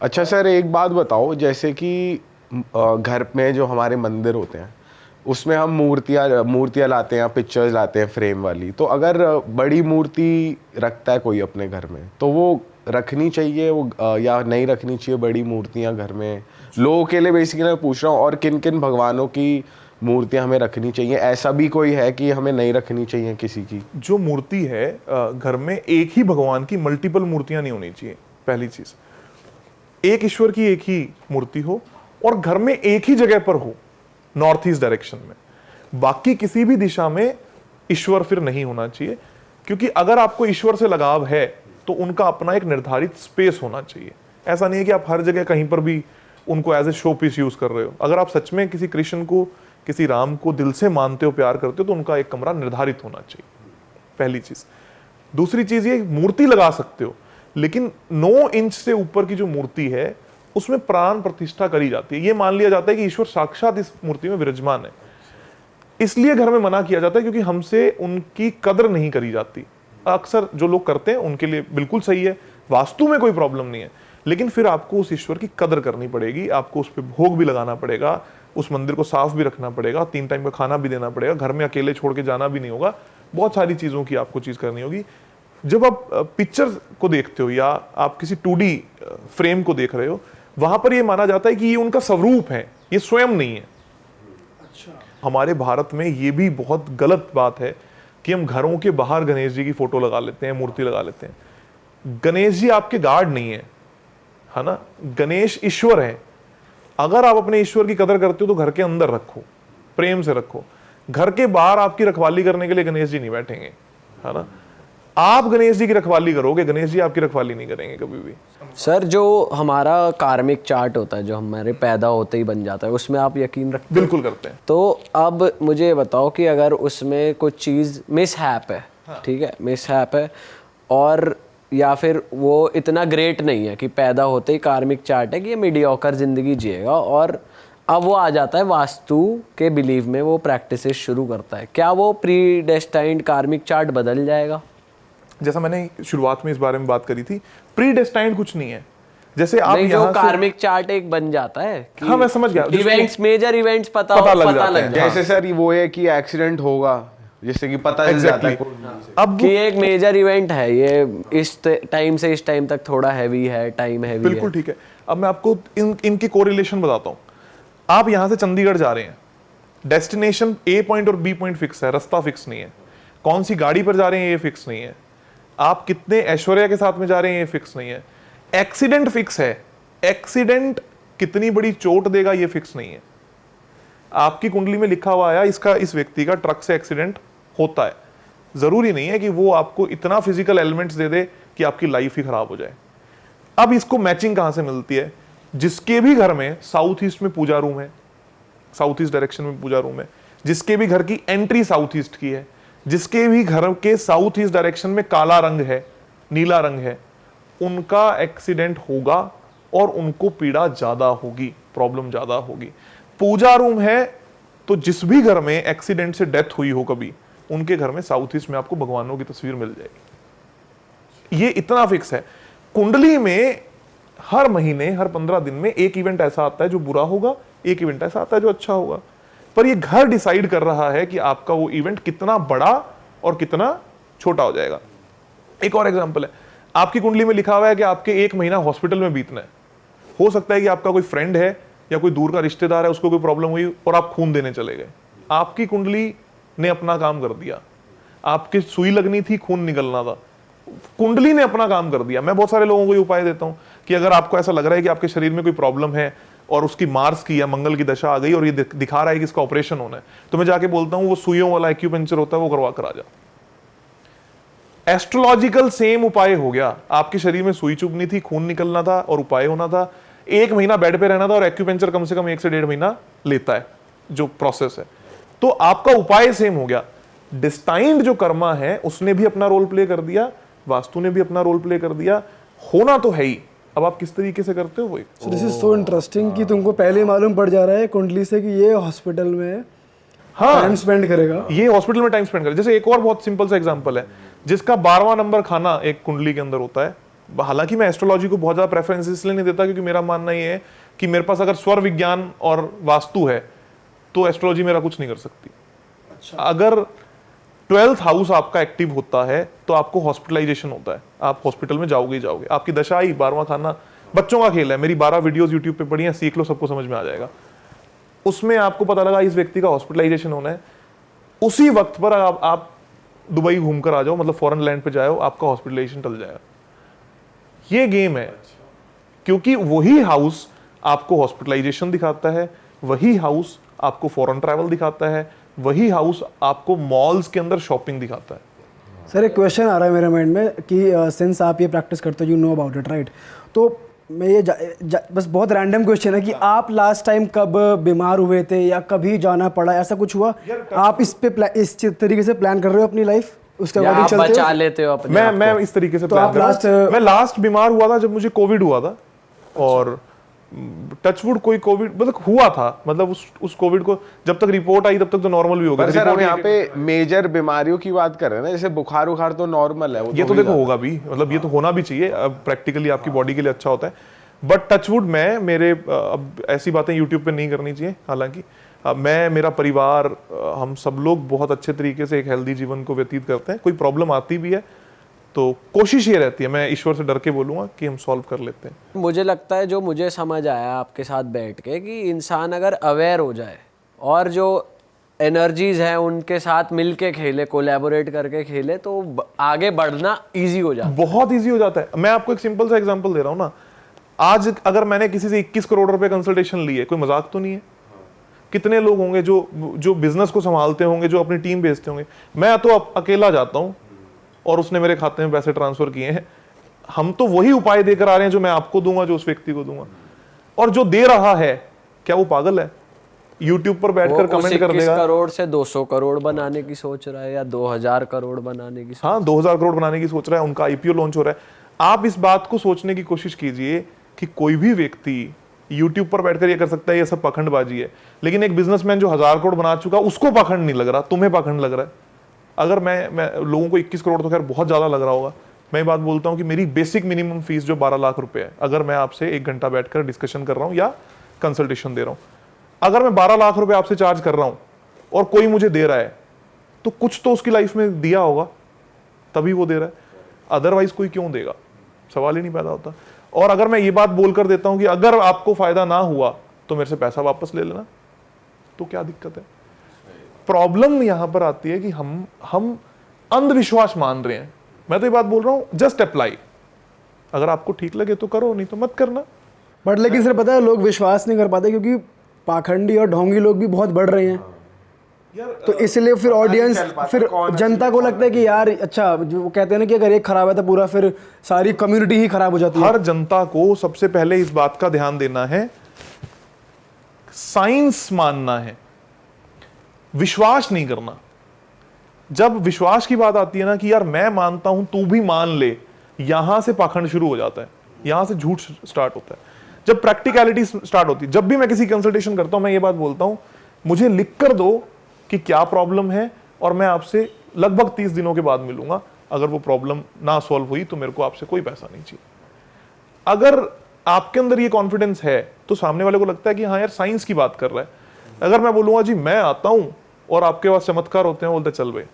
अच्छा सर, एक बात बताओ, जैसे कि घर में जो हमारे मंदिर होते हैं उसमें हम मूर्तियाँ लाते हैं, पिक्चर्स लाते हैं फ्रेम वाली, तो अगर बड़ी मूर्ति रखता है कोई अपने घर में तो वो रखनी चाहिए वो या नहीं रखनी चाहिए बड़ी मूर्तियाँ घर में? लोगों के लिए बेसिकली मैं पूछ रहा हूँ। और किन किन भगवानों की मूर्तियाँ हमें रखनी चाहिए? ऐसा भी कोई है कि हमें नहीं रखनी चाहिए किसी की? जो मूर्ति है घर में एक ही भगवान की मल्टीपल मूर्तियां नहीं होनी चाहिए। पहली चीज, एक ईश्वर की एक ही मूर्ति हो और घर में एक ही जगह पर हो, नॉर्थ ईस्ट डायरेक्शन में। बाकी किसी भी दिशा में ईश्वर फिर नहीं होना चाहिए, क्योंकि अगर आपको ईश्वर से लगाव है तो उनका अपना एक निर्धारित स्पेस होना चाहिए। ऐसा नहीं है कि आप हर जगह कहीं पर भी उनको as a show piece use कर रहे हो। अगर आप सच में किसी कृष्ण को, किसी राम को दिल से मानते हो, प्यार करते हो, तो उनका एक कमरा निर्धारित होना चाहिए, पहली चीज। दूसरी चीज, ये मूर्ति लगा सकते हो, लेकिन 9 इंच से ऊपर की जो मूर्ति है उसमें प्राण प्रतिष्ठा करी जाती है। ये मान लिया जाता है कि ईश्वर साक्षात इस मूर्ति में विराजमान है, इसलिए घर में मना किया जाता है, क्योंकि हमसे उनकी कदर नहीं करी जाती। अक्सर जो लोग करते हैं उनके लिए बिल्कुल सही है, वास्तु में कोई प्रॉब्लम नहीं है, लेकिन फिर आपको उस ईश्वर की कदर करनी पड़ेगी, आपको उस पर भोग भी लगाना पड़ेगा, उस मंदिर को साफ भी रखना पड़ेगा, 3 टाइम का खाना भी देना पड़ेगा, घर में अकेले छोड़ के जाना भी नहीं होगा, बहुत सारी चीजों की आपको चीज करनी होगी। जब आप पिक्चर को देखते हो या आप किसी 2D फ्रेम को देख रहे हो, वहां पर यह माना जाता है कि ये उनका स्वरूप है, ये स्वयं नहीं है। हमारे भारत में ये भी बहुत गलत बात है कि हम घरों के बाहर गणेश जी की फोटो लगा लेते हैं, मूर्ति लगा लेते हैं। गणेश जी आपके गार्ड नहीं है ना, गणेश ईश्वर है। अगर आप अपने ईश्वर की कदर करते हो तो घर के अंदर रखो, प्रेम से रखो। घर के बाहर आपकी रखवाली करने के लिए गणेश जी नहीं बैठेंगे, है ना। आप गणेश जी की रखवाली करोगे, गणेश जी आपकी रखवाली नहीं करेंगे कभी भी। सर, जो हमारा कार्मिक चार्ट होता है, जो हमारे पैदा होते ही बन जाता है, उसमें आप यकीन रखते हैं? बिल्कुल करते हैं। तो अब मुझे बताओ कि अगर उसमें कुछ चीज़ मिसहैप है, ठीक है, मिसहैप है, और या फिर वो इतना ग्रेट नहीं है कि पैदा होते ही कार्मिक चार्ट है कि ये मीडियोकर जिंदगी जिएगा, और अब वो आ जाता है वास्तु के बिलीव में, वो प्रैक्टिसेस शुरू करता है, क्या वो प्री डेस्टाइंड कार्मिक चार्ट बदल जाएगा? जैसा मैंने शुरुआत में इस बारे में बात करी थी, प्री डेस्टाइंड कुछ नहीं है। जैसे आप जो कार्मिक चार्ट एक बन जाता है कि हाँ, मैं समझ गया, इवेंट्स, मेजर इवेंट्स पता लग जाता है। जैसे सर वो है कि एक्सीडेंट होगा, जिससे कि पता चल जाता है अब कि एक मेजर इवेंट है, ये इस टाइम से इस टाइम तक थोड़ा हैवी है, टाइम हैवी है। बिल्कुल ठीक है। अब मैं आपको इनकी कोरिलेशन बताता हूँ। आप यहाँ से चंडीगढ़ जा रहे हैं, डेस्टिनेशन ए पॉइंट और बी पॉइंट फिक्स है, रास्ता फिक्स नहीं है। कौन सी गाड़ी पर जा रहे हैं ये फिक्स नहीं है। आप कितने ऐश्वर्या के साथ में जा रहे हैं ये फिक्स नहीं है। एक्सीडेंट फिक्स है, एक्सीडेंट कितनी बड़ी चोट देगा ये फिक्स नहीं है। आपकी कुंडली में लिखा हुआ आया इसका, इस व्यक्ति का ट्रक से एक्सीडेंट होता है, जरूरी नहीं है कि वो आपको इतना फिजिकल एलिमेंट्स दे दे कि आपकी लाइफ ही खराब हो जाए। अब इसको मैचिंग कहां से मिलती है? जिसके भी घर में साउथ ईस्ट में पूजा रूम है, साउथ ईस्ट डायरेक्शन में पूजा रूम है, जिसके भी घर की एंट्री साउथ ईस्ट की है, जिसके भी घर के साउथ ईस्ट डायरेक्शन में काला रंग है, नीला रंग है, उनका एक्सीडेंट होगा और उनको पीड़ा ज्यादा होगी, प्रॉब्लम ज्यादा होगी। पूजा रूम है तो जिस भी घर में एक्सीडेंट से डेथ हुई हो कभी, उनके घर में साउथ ईस्ट में आपको भगवानों की तस्वीर मिल जाएगी। ये इतना फिक्स है। कुंडली में हर महीने, हर 15 दिन में एक इवेंट ऐसा आता है जो बुरा होगा, एक इवेंट ऐसा आता है जो अच्छा होगा, पर ये घर डिसाइड कर रहा है कि आपका वो इवेंट कितना बड़ा और कितना छोटा हो जाएगा। एक और एग्जांपल है, आपकी कुंडली में लिखा हुआ है कि आपके 1 महीना हॉस्पिटल में बीतना है। हो सकता है कि आपका कोई फ्रेंड है या कोई दूर का रिश्तेदार है, उसको कोई प्रॉब्लम हुई और आप खून देने चले गए। आपकी कुंडली ने अपना काम कर दिया, आपकी सुई लगनी थी, खून निकलना था, कुंडली ने अपना काम कर दिया। मैं बहुत सारे लोगों को ये उपाय देता हूं कि अगर आपको ऐसा लग रहा है कि आपके शरीर में कोई प्रॉब्लम है और उसकी मार्स की या मंगल की दशा आ गई और ये दिखा रहा है कि इसका ऑपरेशन होना है, तो मैं जाके बोलता हूं वो सुइयों वाला एक्यूपंक्चर होता है, वो करवा कर आ जा। एस्ट्रोलॉजिकल सेम उपाय हो गया। आपके शरीर में सुई चुभनी थी, खून निकलना था और उपाय होना था, 1 महीना बेड पे रहना था, और एक्यूपंक्चर कम से कम 1 से 1.5 महीना लेता है जो प्रोसेस है, तो आपका उपाय सेम हो गया। डिस्टाइंड जो कर्मा है उसने भी अपना रोल प्ले कर दिया, वास्तु ने भी अपना रोल प्ले कर दिया, होना तो है ही। अब आप किस तरीके से करते हो वो। So this is so interesting कि तुमको पहले मालूम पड़ जा रहा है कुंडली से कि ये हॉस्पिटल में टाइम स्पेंड करेगा, ये हॉस्पिटल में टाइम स्पेंड करेगा। जैसे एक और बहुत सिंपल सा एग्जांपल है, जिसका 12वां नंबर खाना एक कुंडली के अंदर होता है, हालांकि मैं एस्ट्रोलॉजी को बहुत ज़्यादा प्रेफरेंस इसलिए नहीं देता क्योंकि मेरा मानना ये है कि मेरे पास अगर स्वर विज्ञान और वास्तु है तो एस्ट्रोलॉजी मेरा कुछ नहीं कर सकती। अगर 12th हाउस आपका एक्टिव होता है तो आपको हॉस्पिटलाइजेशन होता है, आप हॉस्पिटल में जाओगे ही जाओगे। आपकी दशा आई 12वां खाना, बच्चों का खेल है, मेरी 12 वीडियोस यूट्यूब पे पड़ी हैं, सीख लो, सबको समझ में आ जाएगा। उसमें आपको पता लगा इस व्यक्ति का हॉस्पिटलाइजेशन होना है, उसी वक्त पर आप दुबई घूमकर आ जाओ, मतलब फॉरेन लैंड पे जाओ, आपका हॉस्पिटलाइजेशन टल जाएगा। ये गेम है, क्योंकि वही हाउस आपको हॉस्पिटलाइजेशन दिखाता है, वही हाउस आपको फॉरेन ट्रैवल दिखाता है, वही हाउस आपको मॉल्स के अंदर शॉपिंग दिखाता है। सर एक क्वेश्चन आ रहा है मेरे माइंड में कि सिंस आप ये प्रैक्टिस करते हो, you know about it right, तो मैं ये बस बहुत रैंडम क्वेश्चन है कि आप लास्ट टाइम कब बीमार हुए थे या कभी जाना पड़ा, ऐसा कुछ हुआ? आप इस तरीके से प्लान कर रहे हो अपनी लाइफ, उसके या अकॉर्डिंग आप चलते बचा हो? लेते हो अपने आप मैं इस तरीके से तो प्लान आप कर रहा हूं। मैं लास्ट बीमार हुआ था जब मुझे कोविड हुआ था, और टचवुड कोई कोविड मतलब हुआ था, मतलब उस कोविड को जब तक रिपोर्ट आई तब तक तो नॉर्मल भी हो गया। पर सर हम यहाँ पे मेजर बीमारियों की बात कर रहे हैं ना, जैसे बुखार उखार तो नॉर्मल है, वो ये तो देखो होगा भी, मतलब ये तो होना भी चाहिए, अब प्रैक्टिकली आपकी बॉडी के लिए अच्छा होता है। बट टचवुड मैं मेरे अब ऐसी बातें यूट्यूब पे नहीं करनी चाहिए, हालांकि मैं, मेरा परिवार, हम सब लोग बहुत अच्छे तरीके से एक हेल्दी जीवन को व्यतीत करते हैं। कोई प्रॉब्लम आती भी है तो कोशिश ये रहती है, मैं ईश्वर से डर के बोलूँगा कि हम सॉल्व कर लेते हैं। मुझे लगता है, जो मुझे समझ आया आपके साथ बैठ के, कि इंसान अगर अवेयर हो जाए और जो एनर्जीज हैं उनके साथ मिल के खेले, कोलैबोरेट करके खेले, तो आगे बढ़ना ईजी हो जाता है, बहुत ईजी हो जाता है। मैं आपको एक सिंपल सा एग्जाम्पल दे रहा हूँ ना, आज अगर मैंने किसी से 21 करोड़ रुपए कंसल्टेशन ली है, कोई मजाक तो नहीं है। कितने लोग होंगे जो बिजनेस को संभालते होंगे, जो अपनी टीम भेजते होंगे। मैं तो अकेला जाता हूँ और उसने मेरे खाते में पैसे ट्रांसफर किए हैं। हम तो वही उपाय देकर आ रहे हैं जो मैं आपको दूंगा, जो उस व्यक्ति को दूंगा। और जो दे रहा है, क्या वो पागल है? यूट्यूब पर बैठकर कमेंट कर देगा 21 करोड़ से 200 करोड़ बनाने की सोच रहा है या 2000 करोड़ बनाने की हाँ 2000 करोड़ बनाने की सोच रहा है, उनका आईपीओ लॉन्च हो रहा है। आप इस बात को सोचने की कोशिश कीजिए कि कोई भी व्यक्ति यूट्यूब पर बैठकर ये कर सकता है, ये सब पाखंडबाजी है। लेकिन एक बिजनेसमैन जो 1000 करोड़ बना चुका, उसको पाखंड नहीं लग रहा, तुम्हें पाखंड लग रहा है। अगर मैं लोगों को 21 करोड़ तो खैर बहुत ज्यादा लग रहा होगा, मैं बात बोलता हूं कि मेरी बेसिक मिनिमम फीस जो 12 लाख रुपए है, अगर मैं आपसे 1 घंटा बैठकर डिस्कशन कर रहा हूं या कंसल्टेशन दे रहा हूं, अगर मैं 12 लाख रुपए आपसे चार्ज कर रहा हूं और कोई मुझे दे रहा है, तो कुछ तो उसकी लाइफ में दिया होगा, तभी वो दे रहा है। अदरवाइज कोई क्यों देगा, सवाल ही नहीं पैदा होता। और अगर मैं ये बात बोलकर देता हूं कि अगर आपको फायदा ना हुआ तो मेरे से पैसा वापस ले लेना, तो क्या दिक्कत है? प्रॉब्लम यहां पर आती है कि हम अंधविश्वास मान रहे हैं। मैं तो ये बात बोल रहा हूं, जस्ट अप्लाई। अगर आपको ठीक लगे तो करो, नहीं तो मत करना। बट लेकिन सर पता है, लोग विश्वास नहीं कर पाते क्योंकि पाखंडी और ढोंगी लोग भी बहुत बढ़ रहे हैं, तो इसलिए फिर ऑडियंस, फिर जनता को लगता है कि यार अच्छा, जो कहते हैं ना कि अगर एक खराब है तो पूरा फिर सारी कम्युनिटी ही खराब हो जाती है। हर जनता को सबसे पहले इस बात का ध्यान देना है, साइंस मानना है, विश्वास नहीं करना। जब विश्वास की बात आती है ना कि यार मैं मानता हूं तू भी मान ले, यहां से पाखंड शुरू हो जाता है, यहां से झूठ स्टार्ट होता है। जब प्रैक्टिकलिटी स्टार्ट होती है, जब भी मैं किसी कंसल्टेशन करता हूं, मैं ये बात बोलता हूं, मुझे लिख कर दो कि क्या प्रॉब्लम है और मैं आपसे लगभग 30 दिनों के बाद मिलूंगा। अगर वो प्रॉब्लम ना सॉल्व हुई तो मेरे को आपसे कोई पैसा नहीं चाहिए। अगर आपके अंदर ये कॉन्फिडेंस है तो सामने वाले को लगता है कि हाँ यार साइंस की बात कर रहा है। अगर मैं बोलूंगा जी मैं आता हूं और आपके पास चमत्कार होते हैं, बोलते चल भाई।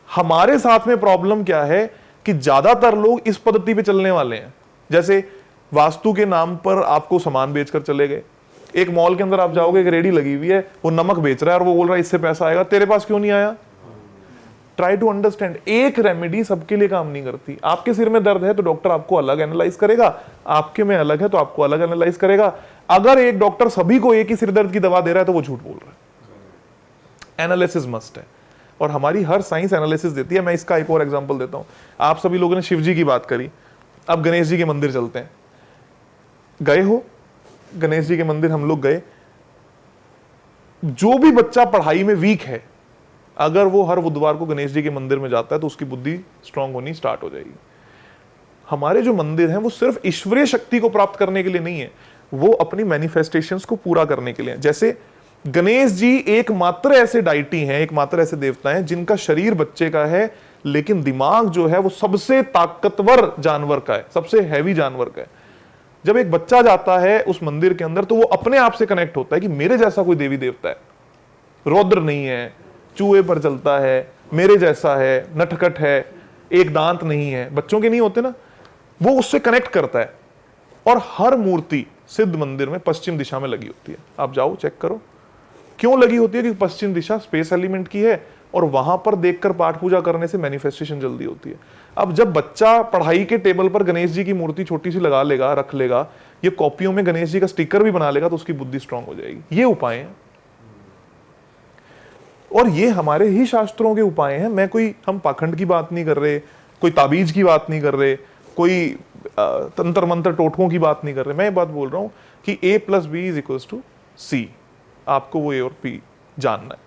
हमारे साथ में प्रॉब्लम क्या है कि ज्यादातर लोग इस पद्धति पे चलने वाले हैं। जैसे वास्तु के नाम पर आपको सामान बेचकर चले गए। एक मॉल के अंदर आप जाओगे, एक रेडी लगी हुई है, वो नमक बेच रहा है और वो बोल रहा है इससे पैसा आएगा, तेरे पास क्यों नहीं आया? Try to understand. एक रेमेडी सबके लिए काम नहीं करती। आपके सिर में दर्द है तो डॉक्टर आपको अलग एनालाइज करेगा, आपके में अलग है तो आपको अलग एनालाइज करेगा। अगर एक डॉक्टर सभी को एक ही सिर दर्द की दवा दे रहा है तो वो झूठ बोल रहा है। एनालिसिस मस्ट है और हमारी हर साइंस एनालिसिस देती है। मैं इसका एक और एग्जांपल देता हूं। आप सभी लोगों ने शिव जी की बात करी, अब गणेश जी के मंदिर चलते हैं। गए हो गणेश जी के मंदिर? हम लोग गए। जो भी बच्चा पढ़ाई में वीक है, अगर वो हर बुधवार को गणेश जी के मंदिर में जाता है तो उसकी बुद्धि स्ट्रांग होनी स्टार्ट हो जाएगी। हमारे जो मंदिर हैं वो सिर्फ ईश्वरीय शक्ति को प्राप्त करने के लिए नहीं है, वो अपनी मैनिफेस्टेशंस को पूरा करने के लिए। जैसे गणेश जी एकमात्र ऐसे डाइटी हैं, एकमात्र ऐसे देवता हैं जिनका शरीर बच्चे का है, लेकिन दिमाग जो है वो सबसे ताकतवर जानवर का है, सबसे हैवी जानवर का है। जब एक बच्चा जाता है उस मंदिर के अंदर तो वो अपने आप से कनेक्ट होता है कि मेरे जैसा कोई देवी देवता है, रौद्र नहीं है, चूहे पर चलता है, मेरे जैसा है, नटखट है, एक दांत नहीं है, बच्चों के नहीं होते ना, वो उससे कनेक्ट करता है। और हर मूर्ति सिद्ध मंदिर में पश्चिम दिशा में लगी होती है, आप जाओ चेक करो क्यों लगी होती है, क्योंकि पश्चिम दिशा स्पेस एलिमेंट की है और वहां पर देखकर पाठ पूजा करने से मैनिफेस्टेशन जल्दी होती है। अब जब बच्चा पढ़ाई के टेबल पर गणेश जी की मूर्ति छोटी सी लगा लेगा, रख लेगा, ये कॉपियों में गणेश जी का स्टिकर भी बना लेगा, तो उसकी बुद्धि स्ट्रांग हो जाएगी। ये उपाय हैं और ये हमारे ही शास्त्रों के उपाय हैं। मैं कोई, हम पाखंड की बात नहीं कर रहे, कोई ताबीज की बात नहीं कर रहे, कोई तंत्र मंत्र टोटकों की बात नहीं कर रहे। मैं ये बात बोल रहा हूं कि A + B = C, आपको वो A और P जानना है।